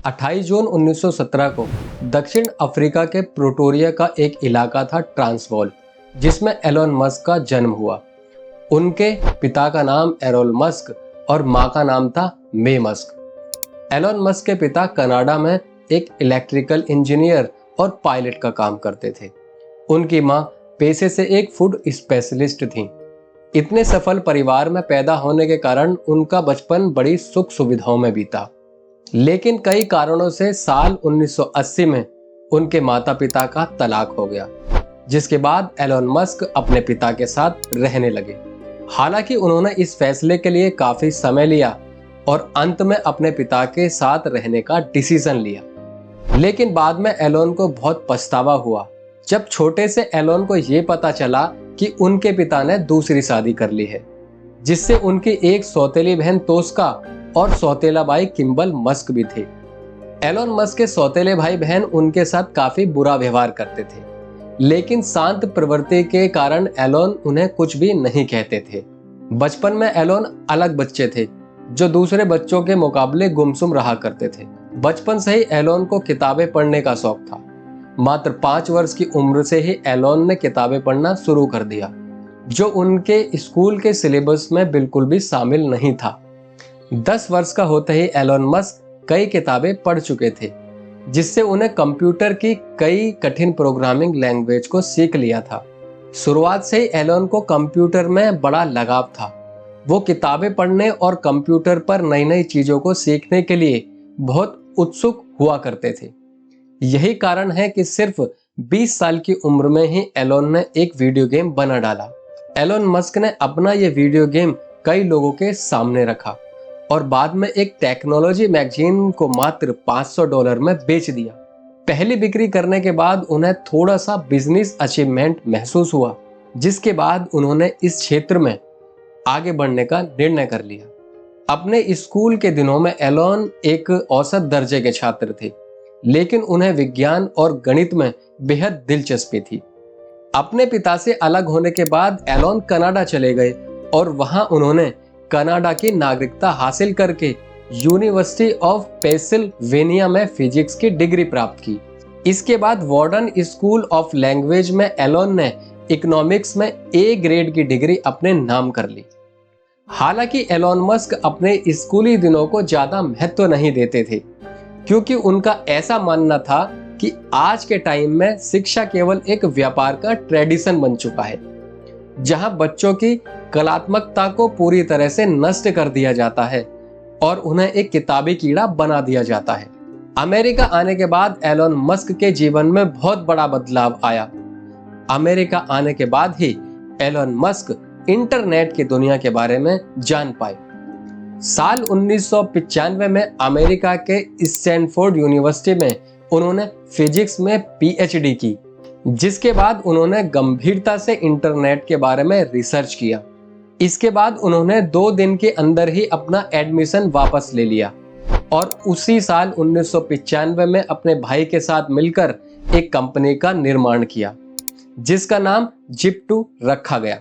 28 जून 1917 को दक्षिण अफ्रीका के प्रिटोरिया का एक इलाका था ट्रांसवाल, जिसमें एलोन मस्क का जन्म हुआ। उनके पिता का नाम एरोल मस्क और मां का नाम था मे मस्क। एलोन मस्क के पिता कनाडा में एक इलेक्ट्रिकल इंजीनियर और पायलट का काम करते थे। उनकी मां पेशे से एक फूड स्पेशलिस्ट थी। इतने सफल परिवार में पैदा होने के कारण उनका बचपन बड़ी सुख सुविधाओं में बीता। लेकिन कई कारणों से साल 1980 में उनके माता पिता का तलाक हो गया, जिसके बाद एलोन मस्क अपने पिता के साथ रहने लगे। हालांकि उन्होंने इस फैसले के लिए काफी समय लिया और अंत में अपने पिता के साथ रहने का डिसीजन लिया। लेकिन बाद में एलोन को बहुत पछतावा हुआ जब छोटे से एलोन को ये पता चला कि उनके पिता ने दूसरी शादी कर ली है, जिससे उनकी एक सौतेली बहन तोस्का और सौतेला भाई किम्बल मस्क भी थे। एलोन मस्क के सौतेले भाई बहन उनके साथ काफी बुरा व्यवहार करते थे, लेकिन शांत प्रवृत्ति के कारण एलोन उन्हें कुछ भी नहीं कहते थे। बचपन में एलोन अलग बच्चे थे जो दूसरे बच्चों के मुकाबले गुमसुम रहा करते थे। बचपन से ही एलोन को किताबें पढ़ने का शौक था। मात्र 5 वर्ष की उम्र से ही एलोन ने किताबें पढ़ना शुरू कर दिया, जो उनके स्कूल के सिलेबस में बिल्कुल भी शामिल नहीं था। 10 वर्ष का होते ही एलोन मस्क कई किताबें पढ़ चुके थे, जिससे उन्हें कंप्यूटर की कई कठिन प्रोग्रामिंग लैंग्वेज को सीख लिया था। शुरुआत से ही एलोन को कंप्यूटर में बड़ा लगाव था। वो किताबें पढ़ने और कंप्यूटर पर नई नई चीजों को सीखने के लिए बहुत उत्सुक हुआ करते थे। यही कारण है कि सिर्फ 20 साल की उम्र में ही एलोन ने एक वीडियो गेम बना डाला। एलोन मस्क ने अपना ये वीडियो गेम कई लोगों के सामने रखा और बाद में एक टेक्नोलॉजी मैगजीन को मात्र $500 में बेच दिया। पहली बिक्री करने के बाद उन्हें थोड़ा सा बिजनेस अचीवमेंट महसूस हुआ, जिसके बाद उन्होंने इस क्षेत्र में आगे बढ़ने का निर्णय कर लिया। अपने स्कूल के दिनों में एलोन एक औसत दर्जे के छात्र थे, लेकिन उन्हें विज्ञान और गणित में बेहद दिलचस्पी थी। अपने पिता से अलग होने के बाद एलोन कनाडा चले गए और वहां उन्होंने कनाडा की नागरिकता हासिल करके यूनिवर्सिटी ऑफ पेंसिल्वेनिया में फिजिक्स की डिग्री प्राप्त की। इसके बाद वार्डन स्कूल ऑफ लैंग्वेज में एलोन ने इकोनॉमिक्स में ए ग्रेड की डिग्री अपने नाम कर ली। हालांकि एलोन मस्क अपने स्कूली दिनों को ज्यादा महत्व नहीं देते थे, क्योंकि उनका ऐसा मानना था कि आज के टाइम में शिक्षा केवल एक व्यापार का ट्रेडिशन बन चुका है, जहां बच्चों की कलात्मकता को पूरी तरह से नष्ट कर दिया जाता है और उन्हें एक किताबी कीड़ा बना दिया जाता है। अमेरिका आने के बाद एलोन मस्क के जीवन में बहुत बड़ा बदलाव आया। अमेरिका आने के बाद ही एलोन मस्क इंटरनेट की दुनिया के बारे में जान पाए। साल 1995 में अमेरिका के स्टैनफोर्ड यूनिवर्सिटी में उन्होंने फिजिक्स में पीएचडी की, जिसके बाद उन्होंने गंभीरता से इंटरनेट के बारे में रिसर्च किया। इसके बाद उन्होंने 2 दिन के अंदर ही अपना एडमिशन वापस ले लिया और उसी साल 1995 में अपने भाई के साथ मिलकर एक कंपनी का निर्माण किया, जिसका नाम जिप2 रखा गया।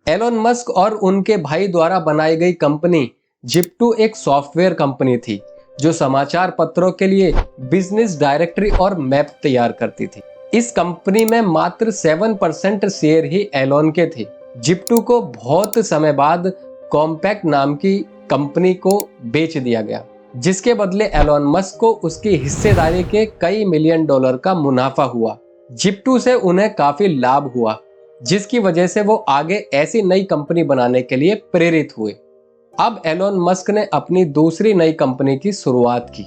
एलोन मस्क और उनके भाई द्वारा बनाई गई कंपनी जिप2 एक सॉफ्टवेयर कंपनी थी जो समाचार पत्रों के लिए बिजनेस डायरेक्टरी और मैप तैयार करती थी। इस कंपनी में मात्र 7% शेयर ही एलोन के थे। जिप2 को बहुत समय बाद कॉम्पैक्ट नाम की कंपनी को बेच दिया गया, जिसके बदले एलोन मस्क को उसकी हिस्सेदारी के कई मिलियन डॉलर का मुनाफा हुआ। जिप2 से उन्हें काफी लाभ हुआ, जिसकी वजह से वो आगे ऐसी नई कंपनी बनाने के लिए प्रेरित हुए। अब एलोन मस्क ने अपनी दूसरी नई कंपनी की शुरुआत की।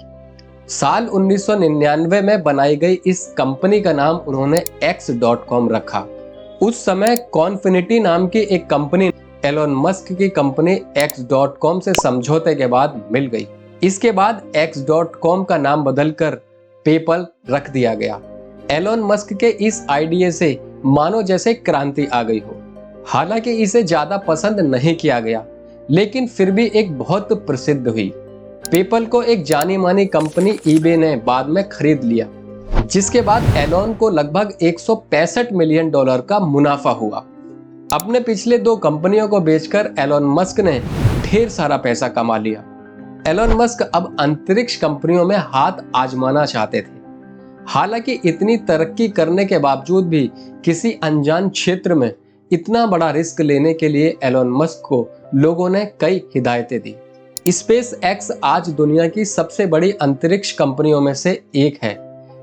साल 1999 में बनाई गई इस कंपनी का नाम उन्होंने X.com रखा। उस समय कॉन्फिनिटी नाम की एक कंपनी एलोन मस्क की कंपनी X.com से समझौते के बाद मिल गई। इसके बाद X.com का नाम बदलकर पेपल रख दिया गया। एलोन मस्क के इस आइडिया से मानो जैसे क्रांति आ गई हो। हालांकि इसे ज्यादा पसंद नहीं किया गया, लेकिन फिर भी एक बहुत प्रसिद्ध हुई। पेपल को एक जानी मानी कंपनी ईबे ने बाद में खरीद लिया, जिसके बाद एलोन को लगभग $165 मिलियन का मुनाफा हुआ। अपने पिछले 2 कंपनियों को बेचकर एलोन मस्क ने ढेर सारा पैसा कमा लिया। एलोन मस्क अब अंतरिक्ष कंपनियों में हाथ आजमाना चाहते थे। हालांकि इतनी तरक्की करने के बावजूद भी किसी अनजान क्षेत्र में इतना बड़ा रिस्क लेने के लिए एलोन मस्क को लोगों ने कई हिदायतें दी। स्पेस एक्स आज दुनिया की सबसे बड़ी अंतरिक्ष कंपनियों में से एक है,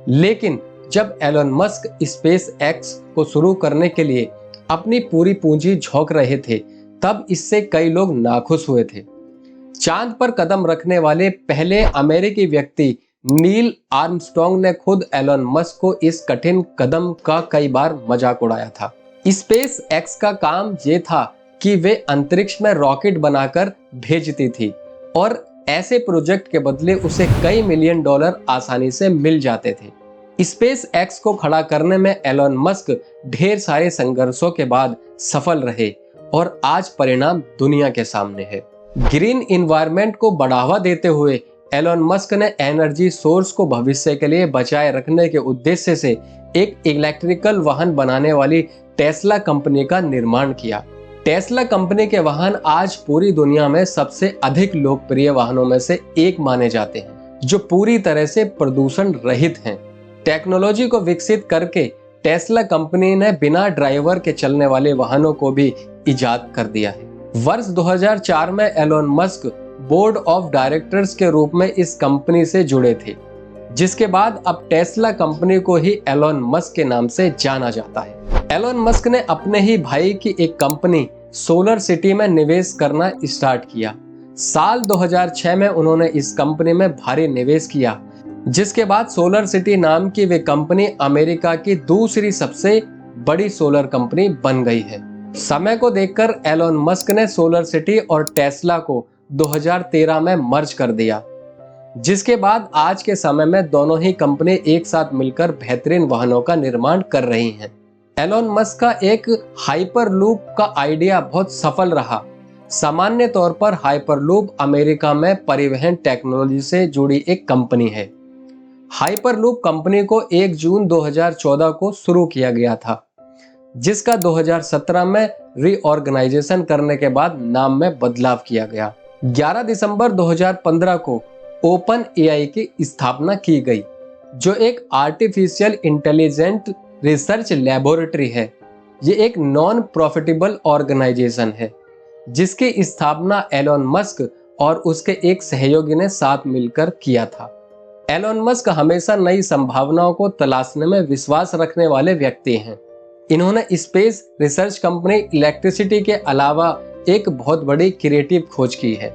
लेकिन जब एलोन मस्क स्पेस एक्स को शुरू करने के लिए अपनी पूरी पूंजी झोंक रहे थे, तब इससे कई लोग नाखुश हुए थे। चांद पर कदम रखने वाले पहले अमेरिकी व्यक्ति नील आर्मस्ट्रॉन्ग ने खुद एलोन मस्क को इस कठिन कदम का कई बार मजाक उड़ाया था। स्पेस एक्स का काम ये था कि वे अंतरिक्ष में रॉकेट बनाकर भेजती थी और ऐसे प्रोजेक्ट के बदले उसे कई मिलियन डॉलर आसानी से मिल जाते थे। स्पेस एक्स को खड़ा करने में एलोन मस्क ढेर सारे संघर्षों के बाद सफल रहे और आज परिणाम दुनिया के सामने है। ग्रीन इन्वायरमेंट को बढ़ावा देते हुए एलोन मस्क ने एनर्जी सोर्स को भविष्य के लिए बचाए रखने के उद्देश्य से एक इलेक्ट्रिकल वाहन बनाने वाली टेस्ला कंपनी का निर्माण किया। टेस्ला कंपनी के वाहन आज पूरी दुनिया में सबसे अधिक लोकप्रिय वाहनों में से एक माने जाते हैं, जो पूरी तरह से प्रदूषण रहित हैं। टेक्नोलॉजी को विकसित करके टेस्ला कंपनी ने बिना ड्राइवर के चलने वाले वाहनों को भी इजाद कर दिया है। वर्ष 2004 में Elon Musk board of directors के रूप में इस कंपनी से जुड़े थे, जिसके बाद अब टेस्ला कंपनी को ही एलोन मस्क के नाम से जाना जाता है। एलोन मस्क ने अपने ही भाई की एक कंपनी सोलर सिटी में निवेश करना स्टार्ट किया। साल 2006 में उन्होंने इस कंपनी में भारी निवेश किया, जिसके बाद सोलर सिटी नाम की वे कंपनी अमेरिका की दूसरी सबसे बड़ी सोलर कंपनी बन गई है। समय को देखकर एलोन मस्क ने सोलर सिटी और टेस्ला को 2013 में मर्ज कर दिया, जिसके बाद आज के समय में दोनों ही कंपनी एक साथ मिलकर बेहतरीन वाहनों का निर्माण कर रही हैं। एलोन मस्क का एक हाइपरलूप का आइडिया बहुत सफल रहा। सामान्य तौर पर हाइपरलूप अमेरिका में परिवहन टेक्नोलॉजी से जुड़ी एक कंपनी है। हाइपरलूप कंपनी को 1 जून 2014 को शुरू किया गया था, जिसका 2017 में रीऑर्गेनाइजेशन करने के बाद नाम में बदलाव किया गया। 11 दिसंबर 2015 को ओपन एआई की स्थापना की गई, जो एक आर्टिफिशियल इंटेलिजेंट रिसर्च लैबोरेटरी है। ये एक नॉन प्रॉफिटेबल ऑर्गेनाइजेशन है, जिसकी स्थापना एलोन मस्क और उसके एक सहयोगी ने साथ मिलकर किया था। एलोन मस्क हमेशा नई संभावनाओं को तलाशने में विश्वास रखने वाले व्यक्ति हैं। इन्होंने स्पेस रिसर्च कंपनी इलेक्ट्रिसिटी के अलावा एक बहुत बड़ी क्रिएटिव खोज की है।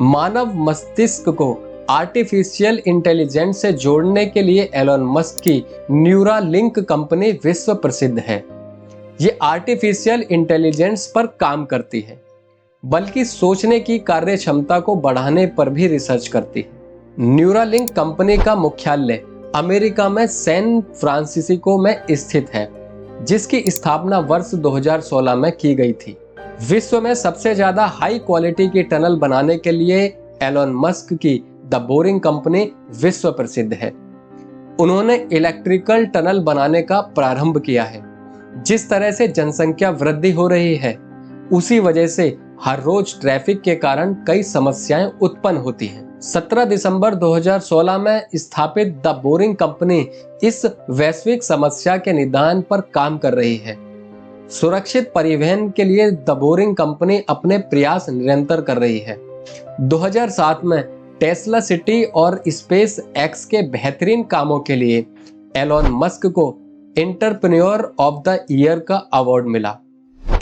मानव मस्तिष्क को आर्टिफिशियल इंटेलिजेंस से जोड़ने के लिए एलोन मस्क की न्यूरालिंक कंपनी विश्व प्रसिद्ध है। ये आर्टिफिशियल इंटेलिजेंस पर काम करती है, बल्कि सोचने की कार्य क्षमता को बढ़ाने पर भी रिसर्च करती है। न्यूरालिंक कंपनी का मुख्यालय अमेरिका में सैन फ्रांसिस्को में स्थित है, जिसकी स्थापना वर्ष 2016 में की गई थी। विश्व में सबसे ज्यादा हाई क्वालिटी की टनल बनाने के लिए एलोन मस्क की द बोरिंग कंपनी विश्व प्रसिद्ध है। उन्होंने इलेक्ट्रिकल टनल बनाने का प्रारंभ किया है। जिस तरह से जनसंख्या वृद्धि हो रही है, उसी वजह से हर रोज ट्रैफिक के कारण कई समस्याएं उत्पन्न होती हैं। 17 दिसंबर 2016 में स्थापित द बोरिंग कंपनी इस वैश्विक समस्या के निदान पर काम कर रही है। सुरक्षित परिवहन के लिए द बोरिंग कंपनी अपने प्रयास निरंतर कर रही है। 2007 में टेस्ला सिटी और स्पेस एक्स के बेहतरीन कामों के लिए एलोन मस्क को एंटरप्रेन्योर ऑफ द ईयर का अवार्ड मिला।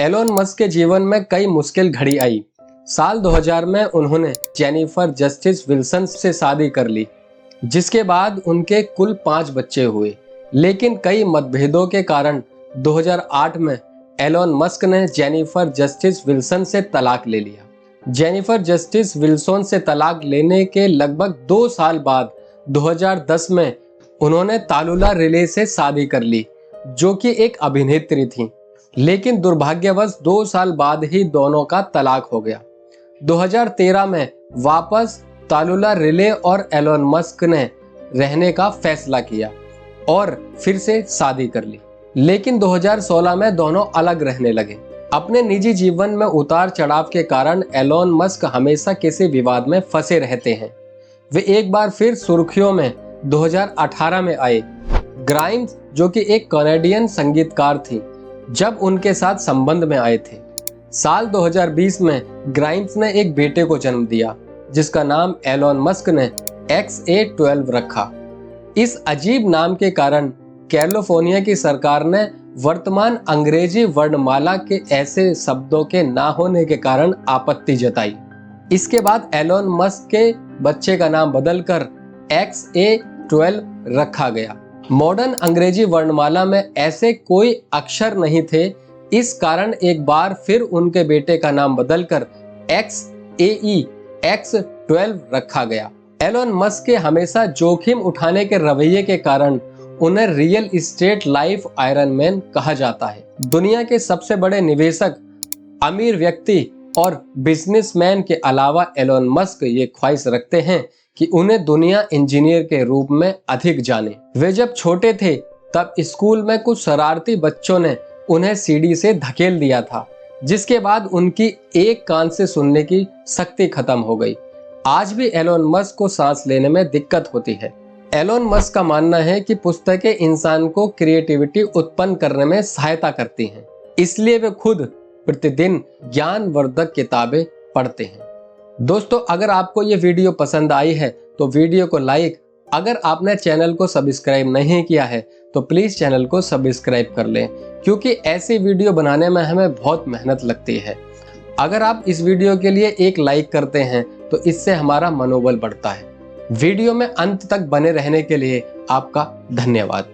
एलोन मस्क के जीवन में कई मुश्किल घड़ी आई। साल 2000 में उन्होंने जेनिफर जस्टिस विल्सन से शादी कर ली, जिसके बाद उनके कुल 5 बच्चे हुए। लेकिन कई मतभेदों के कारण 2008 में एलोन मस्क ने जेनिफर जस्टिस विल्सन से तलाक ले लिया। जेनिफर जस्टिस विल्सन से तलाक लेने के लगभग 2 साल बाद 2010 में उन्होंने तालुला रिले से शादी कर ली, जो कि एक अभिनेत्री थी। लेकिन दुर्भाग्यवश 2 साल बाद ही दोनों का तलाक हो गया। 2013 में वापस तालुला रिले और एलोन मस्क ने रहने का फैसला किया और फिर से शादी कर ली। लेकिन 2016 में दोनों अलग रहने लगे। अपने निजी जीवन में उतार चढ़ाव के कारण एलोन मस्क हमेशा किसी विवाद में फंसे रहते हैं। वे एक बार फिर सुर्खियों में 2018 में आए। ग्राइम्स, जो कि एक कनाडियन संगीतकार थी, जब उनके साथ संबंध में आए थे। साल 2020 में ग्राइम्स ने एक बेटे को जन्म दिया जिसका नाम एलोन मस्क ने XA12 रखा। इस अजीब नाम के कारण कैलिफोर्निया की सरकार ने वर्तमान अंग्रेजी वर्णमाला के ऐसे शब्दों के ना होने के कारण आपत्ति जताई। इसके बाद एलोन मस्क के बच्चे का नाम बदलकर XA12 रखा गया। मॉडर्न अंग्रेजी वर्णमाला में ऐसे कोई अक्षर नहीं थे, इस कारण एक बार फिर उनके बेटे का नाम बदलकर XAE12 रखा गया। एलोन मस्क के हमेशा जोखिम उठाने के रवैये के कारण उन्हें real estate life iron man कहा जाता है। दुनिया के सबसे बड़े निवेशक, अमीर व्यक्ति और बिजनेसमैन के अलावा एलोन मस्क ये ख्वाहिश रखते हैं कि उन्हें दुनिया इंजीनियर के रूप में अधिक जाने। वे जब छोटे थे तब स्कूल में कुछ शरारती बच्चों ने उन्हें सीढ़ी से धकेल दिया था, जिसके बाद उनकी एक कान से सुनने की शक्ति खत्म हो गई। आज भी एलोन मस्क को सांस लेने में दिक्कत होती है। एलोन मस्क का मानना है कि पुस्तकें इंसान को क्रिएटिविटी उत्पन्न करने में सहायता करती हैं, इसलिए वे खुद प्रतिदिन ज्ञानवर्धक किताबें पढ़ते हैं। दोस्तों, अगर आपको ये वीडियो पसंद आई है तो वीडियो को लाइक, अगर आपने चैनल को सब्सक्राइब नहीं किया है तो प्लीज़ चैनल को सब्सक्राइब कर लें, क्योंकि ऐसी वीडियो बनाने में हमें बहुत मेहनत लगती है। अगर आप इस वीडियो के लिए एक लाइक करते हैं तो इससे हमारा मनोबल बढ़ता है। वीडियो में अंत तक बने रहने के लिए आपका धन्यवाद।